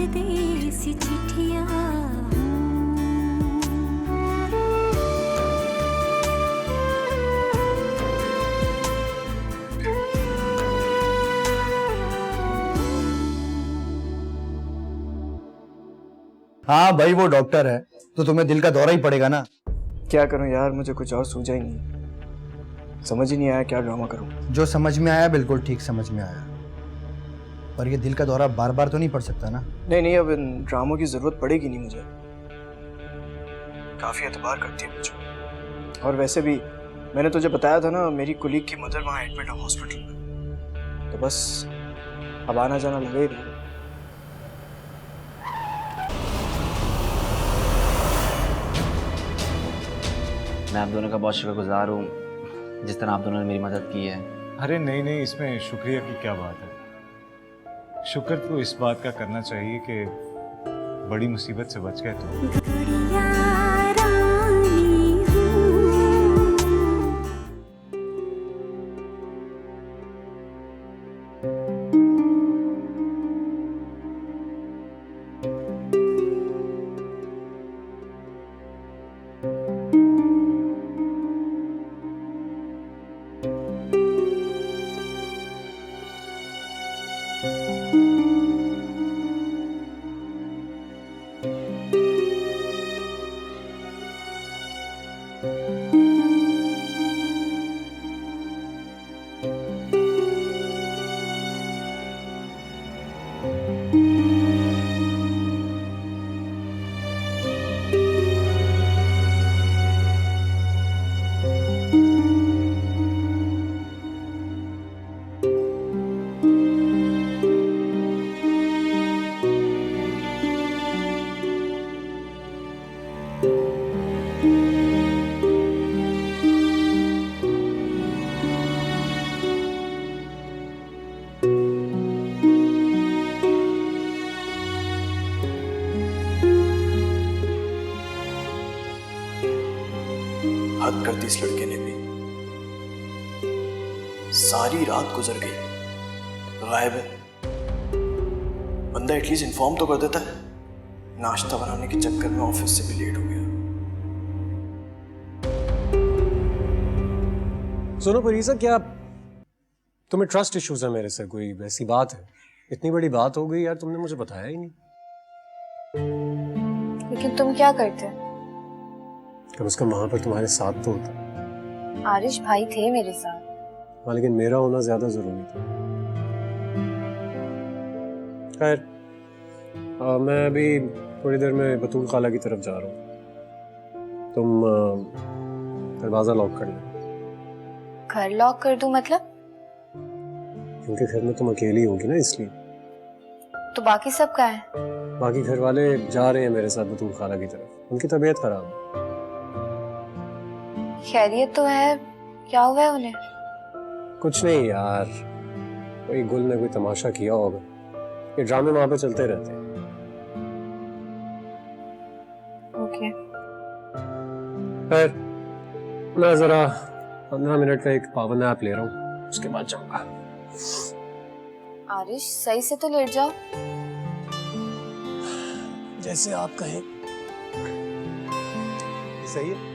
परदेसी चिट्ठियां। हाँ भाई, वो डॉक्टर है तो तुम्हें दिल का दौरा ही पड़ेगा ना। क्या करूं यार, मुझे कुछ और सूझा ही नहीं। समझ ही नहीं आया क्या ड्रामा करूं। जो समझ में आया बिल्कुल ठीक समझ में आया, पर ये दिल का दौरा बार बार तो नहीं पड़ सकता ना। नहीं, अब इन ड्रामों की जरूरत पड़ेगी नहीं मुझे। काफी एतबार करती है मुझे। और वैसे भी मैंने तुझे बताया था ना, मेरी कुलीग की मदर वहाँ एडमिट है हॉस्पिटल में, तो बस अब आना जाना लगे ही रहेगा। मैं आप दोनों का बहुत शुक्रगुजार हूँ जिस तरह आप दोनों ने मेरी मदद की है। अरे नहीं, इसमें शुक्रिया की क्या बात है। शुक्र तो इस बात का करना चाहिए कि बड़ी मुसीबत से बच गए तो। हद कर दी इस लड़के ने भी। सारी रात गुजर गई, गायब है। बंदा एटलीस्ट इन्फॉर्म तो कर देता है। नाश्ता बनाने के चक्कर में ऑफिस से भी लेट हो गया। सुनो परीसा, क्या तुम्हें ट्रस्ट इश्यूज है मेरे से? कोई वैसी बात है? इतनी बड़ी बात हो गई यार, तुमने मुझे बताया ही नहीं। लेकिन तुम क्या करते? कम से कम वहां पर तुम्हारे साथ तो होता। आरिश भाई थे मेरे साथ। हाँ, लेकिन मेरा होना ज्यादा जरूरी था। खैर, मैं अभी थोड़ी देर में बतूल खाला की तरफ जा रहा हूँ। तुम दरवाजा लॉक कर लेना। घर लॉक कर दूं मतलब? क्योंकि घर में तुम अकेली होगी ना, इसलिए। तो बाकी सब कहाँ है? बाकी घर वाले जा रहे हैं मेरे साथ बतूल खाला की तरफ। उनकी तबीयत खराब है। खैरियत तो है, क्या हुआ है उन्हें? कुछ नहीं यार, कोई गुल ने कोई तमाशा किया होगा। ये ड्रामे वहां पे चलते रहते हैं। ओके। खैर, मैं जरा 15 मिनट का एक पावर नैप ले रहा हूँ, उसके बाद जाऊंगा। आरिश सही से तो लेट जाओ। जैसे आप कहें। सही है।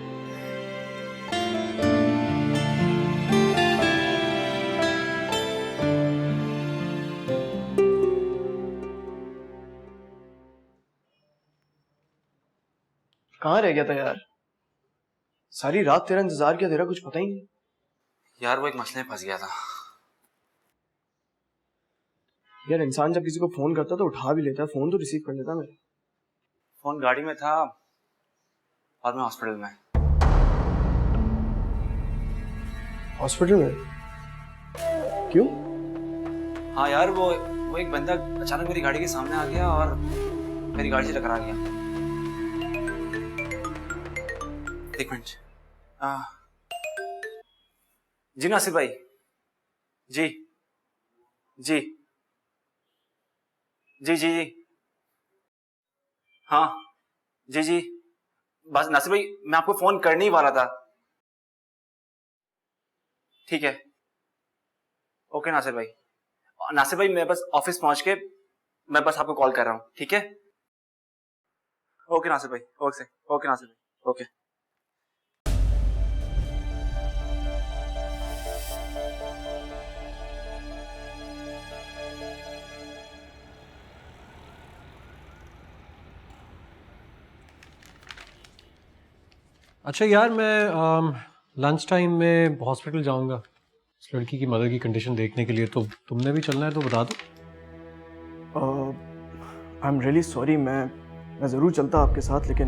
कहाँ रह गया था यार? सारी रात तेरा इंतजार किया, तेरा कुछ पता ही नहीं। यार वो एक मसले में फंस गया था। यार इंसान जब किसी को फोन करता तो उठा भी लेता, फोन तो रिसीव कर लेता मेरा। फोन गाड़ी में था और मैं हॉस्पिटल में। हॉस्पिटल में? क्यों? हाँ यार, वो एक बंदा अचानक मेरी गाड़ी के सामने आ गया और मेरी गाड़ी से टकरा गया। एक मिनट। जी नासिर भाई। जी जी जी जी जी हाँ जी जी। बस नासिर भाई, मैं आपको फोन करने ही वाला था। ठीक है, ओके नासिर भाई। नासिर भाई, मैं बस ऑफिस पहुंच के मैं बस आपको कॉल कर रहा हूँ, ठीक है? ओके नासिर भाई, ओके नासिर भाई, ओके। अच्छा यार, मैं लंच टाइम में हॉस्पिटल जाऊंगा इस लड़की की मदर की कंडीशन देखने के लिए, तो तुमने भी चलना है तो बता दो। आई एम रियली सॉरी, मैं ज़रूर चलता आपके साथ, लेकिन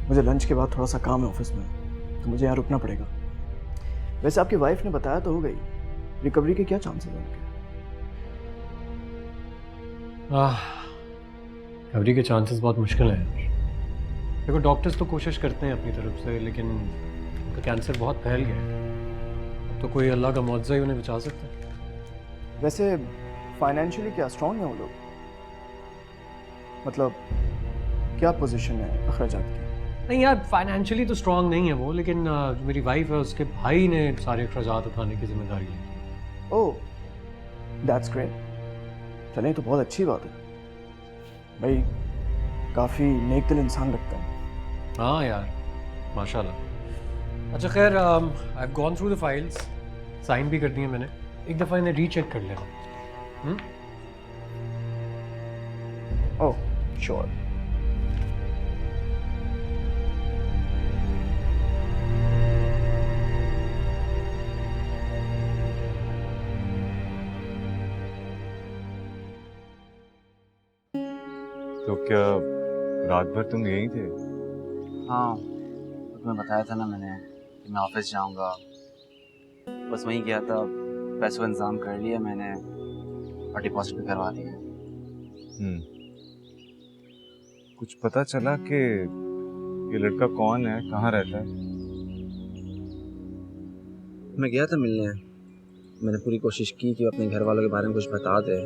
मुझे लंच के बाद थोड़ा सा काम है ऑफिस में, तो मुझे यहाँ रुकना पड़ेगा। वैसे आपकी वाइफ ने बताया तो हो गई, रिकवरी के क्या चांसेस हैं उनके? रिकवरी के चांसेस बहुत मुश्किल हैं यार। देखो, डॉक्टर्स तो कोशिश करते हैं अपनी तरफ से, लेकिन उनका कैंसर बहुत फैल गया है, तो कोई अल्लाह का मुआवजा ही उन्हें बचा सकता है। वैसे फाइनेंशियली क्या स्ट्रॉन्ग हैं वो लोग? मतलब क्या पोजीशन है अखराजात की? नहीं यार, फाइनेंशियली तो स्ट्रांग नहीं है वो, लेकिन जो मेरी वाइफ है उसके भाई ने सारे अखराजात उठाने की जिम्मेदारी ली। Oh that's great. चलें, तो बहुत अच्छी बात है भाई, काफ़ी नेक दिल इंसान लगता है। हाँ यार, माशाल्लाह। अच्छा खैर, I have gone through the files, sign भी कर दिए मैंने, एक दफ़ा इन्हें रीचेक कर लेना। Oh sure. तो क्या रात भर तुम यहीं थे? हाँ, तो तुम्हें बताया था ना मैंने कि मैं ऑफिस जाऊंगा, बस वहीं गया था, पैसों का इंतजाम कर लिया मैंने और डिपॉजिट भी करवा दिया। कुछ पता चला कि ये लड़का कौन है, कहाँ रहता है? मैं गया था मिलने, मैंने पूरी कोशिश की कि अपने घर वालों के बारे में कुछ बता दे,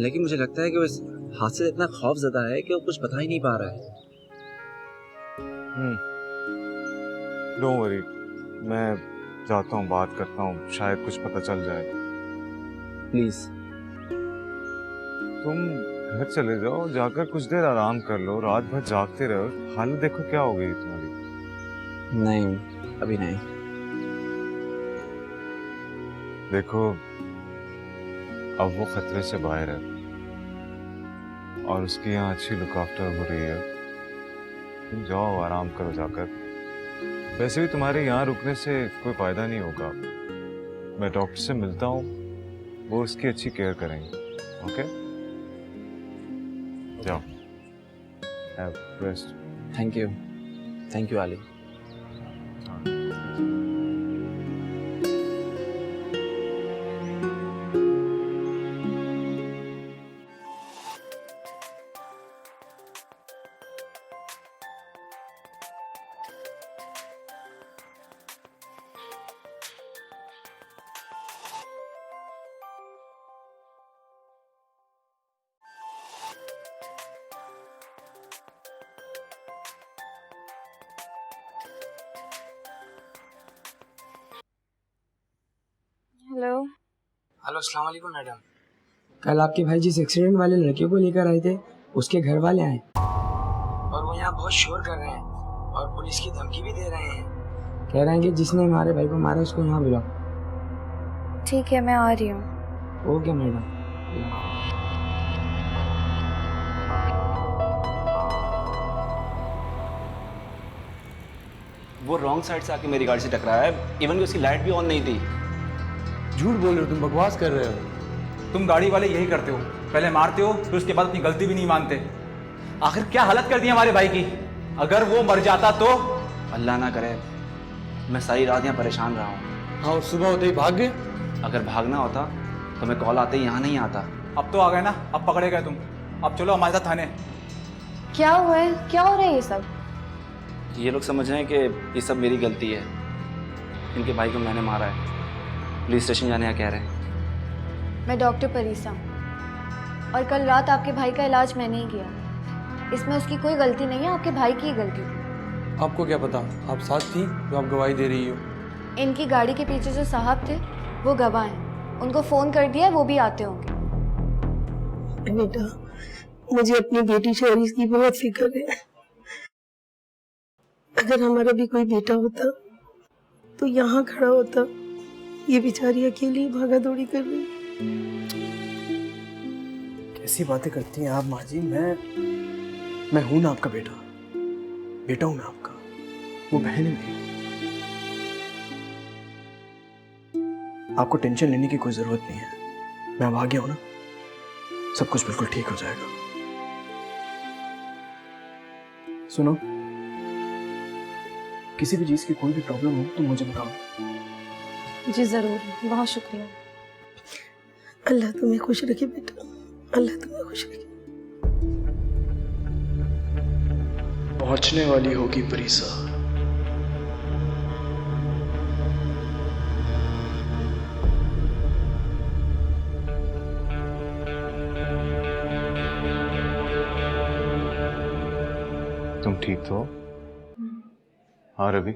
लेकिन मुझे लगता है कि वो इस हादसे से इतना खौफज़दा है कि वो कुछ बता ही नहीं पा रहा है। डोंट वरी, मैं जाता हूँ, बात करता हूँ, शायद कुछ पता चल जाए। प्लीज़। तुम घर चले जाओ, जाकर कुछ देर आराम कर लो, रात भर जागते रहो, हालत देखो क्या हो गई तुम्हारी। नहीं, अभी नहीं। देखो, अब वो खतरे से बाहर है और उसकी यहाँ अच्छी लुक आफ्टर हो रही है। तुम जाओ, आराम करो जाकर। वैसे भी तुम्हारे यहाँ रुकने से कोई फायदा नहीं होगा। मैं डॉक्टर से मिलता हूँ, वो उसकी अच्छी केयर करेंगे। ओके, जाओ, हैव रेस्ट। थैंक यू आली। हेलो। हेलो, अस्सलाम वालेकुम मैडम। कल आपके भाई जिस एक्सीडेंट वाले लड़के को लेकर आए थे, उसके घर वाले आए और वो यहाँ बहुत शोर कर रहे हैं और पुलिस की धमकी भी दे रहे हैं। कह रहे हैं कि जिसने हमारे भाई को मारा उसको यहाँ बुलाओ। ठीक है, मैं आ रही हूँ। Okay madam. वो रॉन्ग साइड से आके मेरी गाड़ी से टकराया है, इवन कि उसकी लाइट भी ऑन नहीं थी। झूठ बोल रहे हो तुम, बकवास कर रहे हो। तुम गाड़ी वाले यही करते हो, पहले मारते हो फिर उसके बाद अपनी गलती भी नहीं मानते। आखिर क्या हालत कर दी हमारे भाई की, अगर वो मर जाता तो? अल्लाह ना करे, मैं सारी रात यहाँ परेशान रहा हूँ। हाँ, और सुबह होते ही भाग गए। अगर भागना होता तो मैं कॉल आते ही यहाँ नहीं आता। अब तो आ गए ना, अब पकड़े गए तुम, अब चलो हमारे साथ थाने। क्या हुआ है, क्या हो रहा है ये सब? ये लोग समझ रहे हैं कि ये सब मेरी गलती है, इनके भाई को मैंने मारा है, पुलिस स्टेशन जाने कह रहे हैं। मैं डॉक्टर परीसा हूँ और कल रात आपके भाई का इलाज मैंने ही किया। इसमें उसकी कोई गलती नहीं है, आपके भाई की ही गलती थी। आपको क्या पता, आप साथ थी जो आप गवाही दे रही हो। इनकी गाड़ी के पीछे जो साहब थे वो गवाह हैं, उनको फ़ोन कर दिया, वो भी आते होंगे। बेटा, मुझे अपनी बेटी शहरीज की बहुत फिक्र है। अगर हमारा भी कोई बेटा होता तो यहाँ खड़ा होता। ये बेचारी अकेली भागा दौड़ी कर रही। कैसी बातें करती हैं आप माँ जी। मैं हूं ना आपका बेटा, बेटा हूं मैं आपका, वो बहन है मेरी। आपको टेंशन लेने की कोई जरूरत नहीं है। मैं अब आ गया हूं ना, सब कुछ बिल्कुल ठीक हो जाएगा। सुनो, किसी भी चीज की कोई भी प्रॉब्लम हो तो मुझे बताओ। जी ज़रूर, बहुत शुक्रिया। अल्लाह तुम्हें खुश रखे बेटा, अल्लाह तुम्हें खुश रखे। पहुंचने वाली होगी परीसा। तुम ठीक तो हो? हाँ रवि,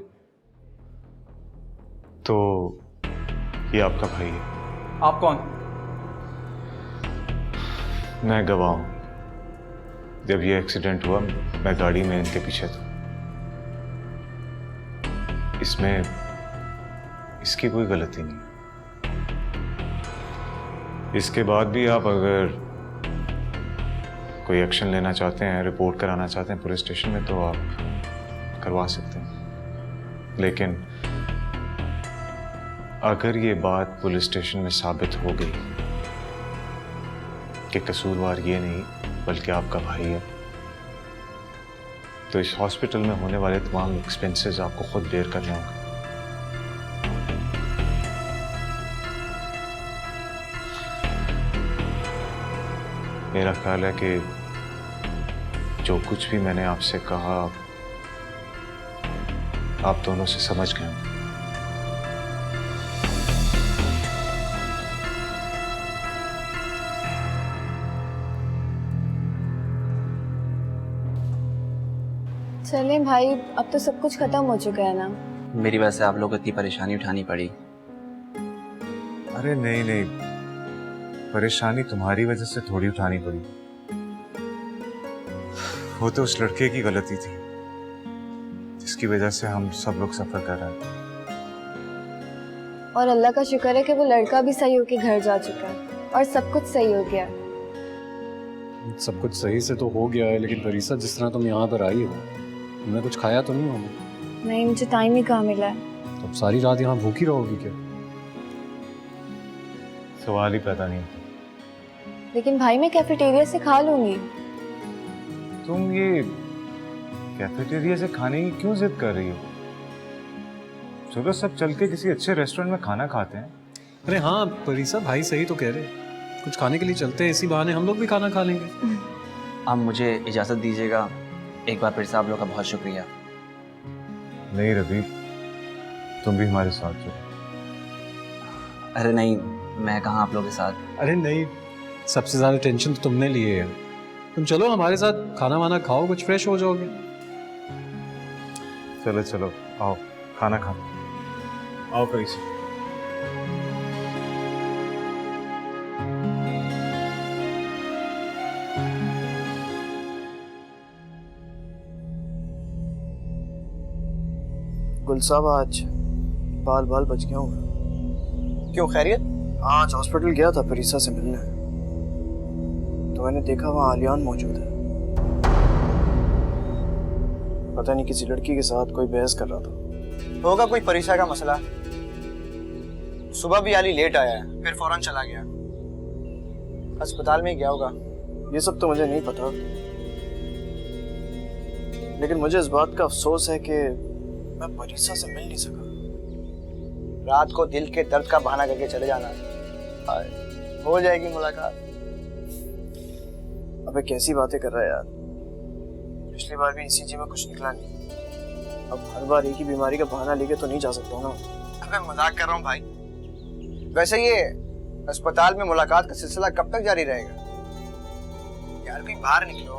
तो ये आपका भाई है। आप कौन? मैं गवाह हूं। जब ये एक्सीडेंट हुआ मैं गाड़ी में इनके पीछे था। इसमें इसकी कोई गलती नहीं। इसके बाद भी आप अगर कोई एक्शन लेना चाहते हैं, रिपोर्ट कराना चाहते हैं पुलिस स्टेशन में, तो आप करवा सकते हैं। लेकिन अगर ये बात पुलिस स्टेशन में साबित हो गई कि कसूरवार ये नहीं बल्कि आपका भाई है, तो इस हॉस्पिटल में होने वाले तमाम एक्सपेंसेस आपको खुद बेयर करने होंगे। मेरा ख्याल है कि जो कुछ भी मैंने आपसे कहा आप दोनों से समझ गए होंगे। चलें भाई, अब तो सब कुछ खत्म हो चुका है ना। मेरी वजह से आप लोग को इतनी परेशानी उठानी पड़ी। अरे नहीं नहीं, परेशानी तुम्हारी वजह से थोड़ी उठानी पड़ी। वो तो उस लड़के की गलती थी जिसकी वजह से हम सब लोग सफर कर रहे हैं। और अल्लाह का शुक्र है कि वो लड़का भी सही होके घर जा चुका है और सब कुछ सही हो गया। सब कुछ सही से तो हो गया है, लेकिन परीसा जिस तरह तुम यहाँ पर आई हो, तुमने कुछ खाया तो नहीं होगा? नहीं, मुझे टाइम ही कहाँ मिला है। तो अब सारी रात यहाँ भूखी रहोगी क्या? सवाल ही पैदा नहीं होता। लेकिन भाई मैं कैफेटेरिया से खा लूंगी। तुम ये कैफेटेरिया से खाने की क्यों जिद कर रही हो? चलो सब चल के किसी अच्छे रेस्टोरेंट में खाना खाते हैं। अरे हाँ परीसा, भाई सही तो कह रहे, कुछ खाने के लिए चलते हैं, इसी बहाने हम लोग भी खाना खा लेंगे। अब मुझे इजाज़त दीजिएगा, एक बार फिर से आप लोग का बहुत शुक्रिया। नहीं रवि, तुम भी हमारे साथ चलो। अरे नहीं, मैं कहाँ आप लोगों के साथ। अरे नहीं, सबसे ज्यादा टेंशन तो तुमने लिए है। तुम चलो हमारे साथ, खाना वाना खाओ, कुछ फ्रेश हो जाओगे। चलो चलो आओ खाना खाओ। आओ परीसा। गुल साहब, आज बाल बाल बच गया हूँ मैं। क्यों, खैरियत? आज हॉस्पिटल गया था परीसा से मिलने, तो मैंने देखा वहाँ आलियान मौजूद है। पता नहीं किसी लड़की के साथ कोई बहस कर रहा था। होगा कोई परीक्षा का मसला। सुबह भी आली लेट आया है, फिर फौरन चला गया। अस्पताल में ही गया होगा। ये सब तो मुझे नहीं पता, लेकिन मुझे इस बात का अफसोस है कि मैं परीक्षा से मिल नहीं सका। रात को दिल के दर्द का बहाना करके चले जाना, हो जाएगी मुलाकात। अबे कैसी बातें कर रहा है यार, पिछली बार भी इसी जी में कुछ निकला नहीं। अब हर बार एक ही बीमारी का बहाना लेके तो नहीं जा सकता ना। अबे मजाक कर रहा हूँ भाई। वैसे ये अस्पताल में मुलाकात का सिलसिला कब तक जारी रहेगा? यार कहीं बाहर निकलो,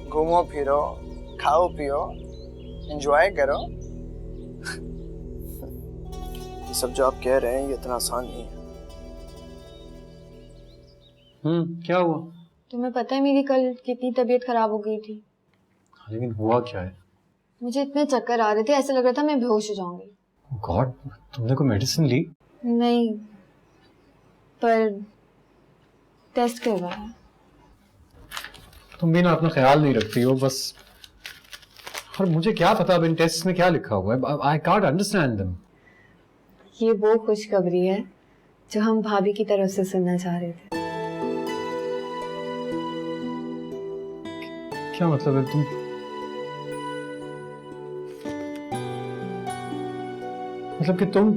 घूमो फिरो, खाओ पियो, एंजॉय करो। ये सब जो आप कह रहे हैं ये इतना आसान नहीं है। क्या हुआ? तुम्हें पता है मेरी कल कितनी तबीयत खराब हो गई थी? लेकिन हुआ क्या है? मुझे इतने चक्कर आ रहे थे, ऐसा लग रहा था मैं बेहोश हो जाऊंगी। गॉड, तुमने कोई मेडिसिन ली? नहीं, पर टेस्ट करवाया। तुम भी ना अपना ख्याल नहीं रखती हो बस। और मुझे क्या पता अब इन टेस्ट में क्या लिखा हुआ है। I can't understand them. ये वो खुशखबरी है जो हम भाभी की तरफ से सुनना चाह रहे थे। क्या मतलब है? तुम मतलब कि तुम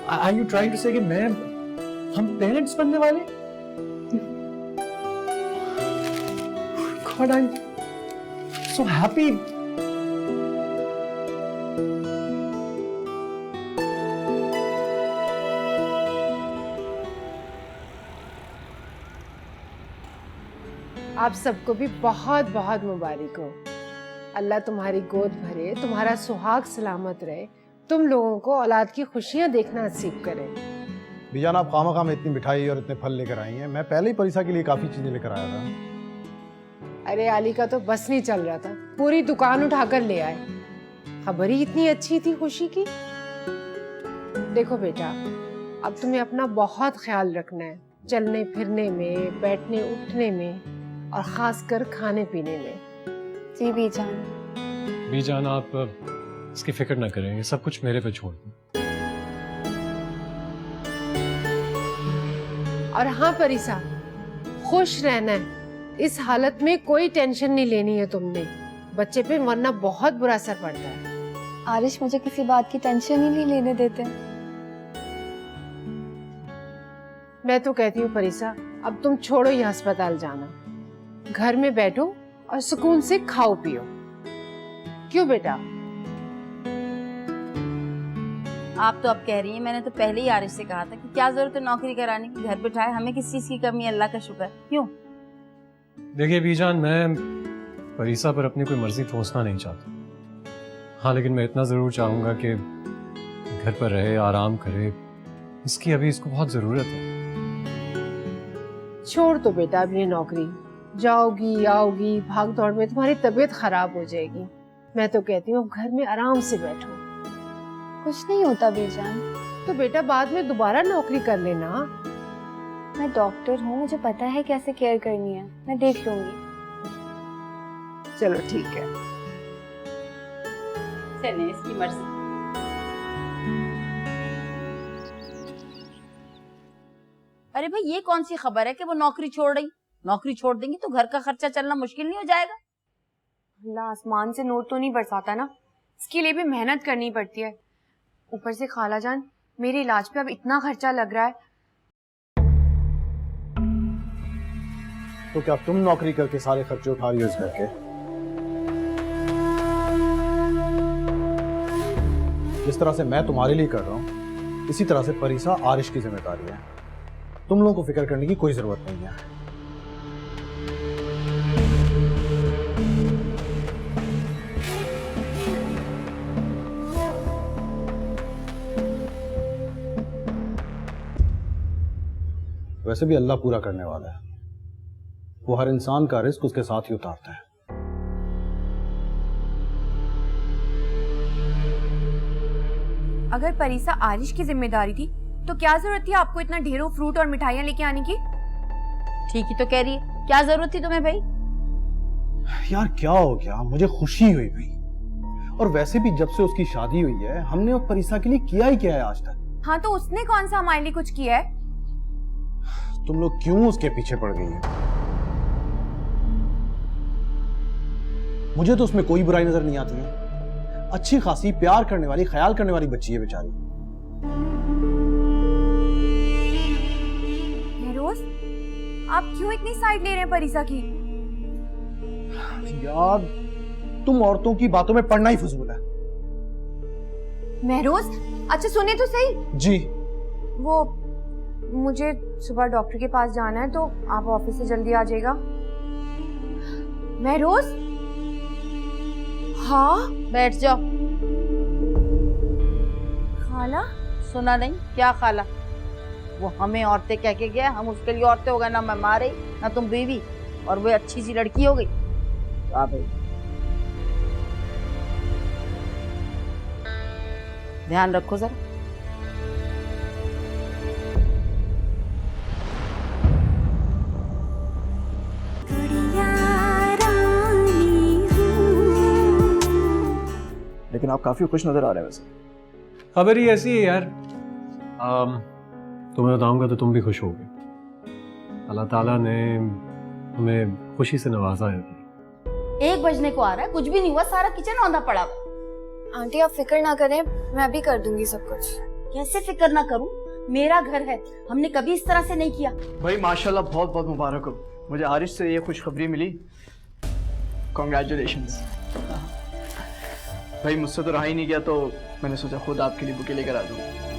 आर यू ट्राइंग टू से कि हम पेरेंट्स बनने वाले? God, I am so happy. आप सबको भी बहुत बहुत मुबारक हो। अल्लाह तुम्हारी गोद भरे, तुम्हारा सुहाग सलामत रहे, तुम लोगों को औलाद की खुशियां देखना नसीब करे। बीजान, आप खामा में इतनी मिठाई और इतने फल लेकर आई हैं। मैं पहले ही परिसा के लिए काफ़ी चीज़ें लेकर आया था। अरे आली का तो बस नहीं चल रहा था, पूरी दुकान उठाकर ले आए। खबर ही इतनी अच्छी थी खुशी की। देखो बेटा, अब तुम्हें अपना बहुत ख्याल रखना है, चलने फिरने में, बैठने उठने में और खासकर खाने पीने में। जी बीजान। बीजान, आप इसकी फिक्र ना करें, ये सब कुछ मेरे पे छोड़ दें। और हाँ परिसा, खुश रहना है। इस हालत में कोई टेंशन नहीं लेनी है तुमने बच्चे पे, वरना बहुत बुरा असर पड़ता है। आरिश मुझे किसी बात की टेंशन ही नहीं लेने देते। मैं तो कहती हूँ परिसा, अब तुम छोड़ो ये अस्पताल जाना, घर में बैठो और सुकून से खाओ पियो। क्यों बेटा? आप तो अब कह रही हैं, मैंने तो पहले ही आरिश से कहा था कि क्या जरूरत है नौकरी कराने की, घर बिठाए, हमें किस चीज की कमी है, अल्लाह का शुक्र। क्यों? देखिए बीजान, मैं परिसा पर अपनी कोई मर्जी थोसना नहीं चाहता। हाँ, लेकिन मैं इतना जरूर चाहूंगा कि घर पर रहे, आराम करे। इसकी अभी इसको बहुत जरूरत है। छोड़ तो बेटा अब ये नौकरी, जाओगी आओगी भाग दौड़ में तुम्हारी तबीयत खराब हो जाएगी। मैं तो कहती हूँ घर में आराम से बैठो। कुछ नहीं होता बीजान। तो बेटा बाद में दोबारा नौकरी कर लेना। मैं डॉक्टर हूँ, मुझे पता है कैसे केयर करनी है, मैं देख लूंगी। चलो ठीक है, चलिए इसकी मर्जी। अरे भाई, ये कौन सी खबर है कि वो नौकरी छोड़ रही? नौकरी छोड़ देंगी तो घर का खर्चा चलना मुश्किल नहीं हो जाएगा? अल्लाह आसमान से नोट तो नहीं बरसाता ना, इसके लिए भी मेहनत करनी पड़ती है। ऊपर से खाला जान, मेरे इलाज पे अब इतना खर्चा लग रहा है। तो क्या तुम नौकरी करके सारे खर्चे उठा रही हो इस घर के? जिस तरह से मैं तुम्हारे लिए कर रहा हूँ, इसी तरह से परिसा आरिश की जिम्मेदारी है। तुम लोगों को फिक्र करने की कोई जरूरत नहीं है। वैसे भी अल्लाह पूरा करने वाला है, वो हर इंसान का रिस्क उसके साथ ही उतारता है। अगर परिसा आरिश की जिम्मेदारी थी तो क्या जरूरत थी आपको इतना ढेरों फ्रूट और मिठाइयाँ लेके आने की? ठीक ही तो कह रही है, क्या जरूरत थी तुम्हें भाई? यार क्या हो गया, मुझे खुशी हुई भी। और वैसे भी जब से उसकी शादी हुई है, हमने उस परिसा के लिए किया ही क्या है आज तक? हाँ, तो उसने कौन सा हमारे लिए कुछ किया है? तुम लोग क्यों उसके पीछे पड़ गई हो? मुझे तो उसमें कोई बुराई नजर नहीं आती है। अच्छी खासी प्यार करने वाली, ख्याल करने वाली बच्ची है बेचारी। रोज, आप क्यों इतनी साइड ले रहे हैं परिसा की? यार, तुम औरतों की बातों में पड़ना ही फजूल है। महरोज, अच्छा सुनिए तो सही। जी। वो मुझे सुबह डॉक्टर के पास जाना है, तो आप ऑफिस से जल्दी आ जाइएगा। महरोज। हाँ, बैठ जाओ। खाला? सुना नहीं क्या खाला? वो हमें औरतें कह के गया, हम उसके लिए औरतें हो गए, ना मैं माँ रही ना तुम बीवी, और वो अच्छी सी लड़की हो गई। वाह भाई, ध्यान रखो जरा। लेकिन आप काफी खुश नजर आ रहे हैं वैसे। खबर ही ऐसी है यार। तुम्हें बताऊंगा तो तुम भी खुश होगे। अल्लाह ताला ने हमें खुशी से नवाजा है। 1 बजने को आ रहा है, कुछ भी नहीं हुआ, सारा किचन औंधा पड़ा। आंटी आप फिक्र ना करें, मैं भी कर दूंगी सब कुछ। कैसे फिक्र ना करूं, मेरा घर है, हमने कभी इस तरह से नहीं किया। भाई माशाल्लाह, बहुत बहुत मुबारक हो, मुझे आरिश से ये खुशखबरी मिली। कॉन्ग्रेचुलेशंस। भाई मुझसे तो रहा ही नहीं गया, तो मैंने सोचा खुद आपके लिए बुके लेकर आ जाऊँ।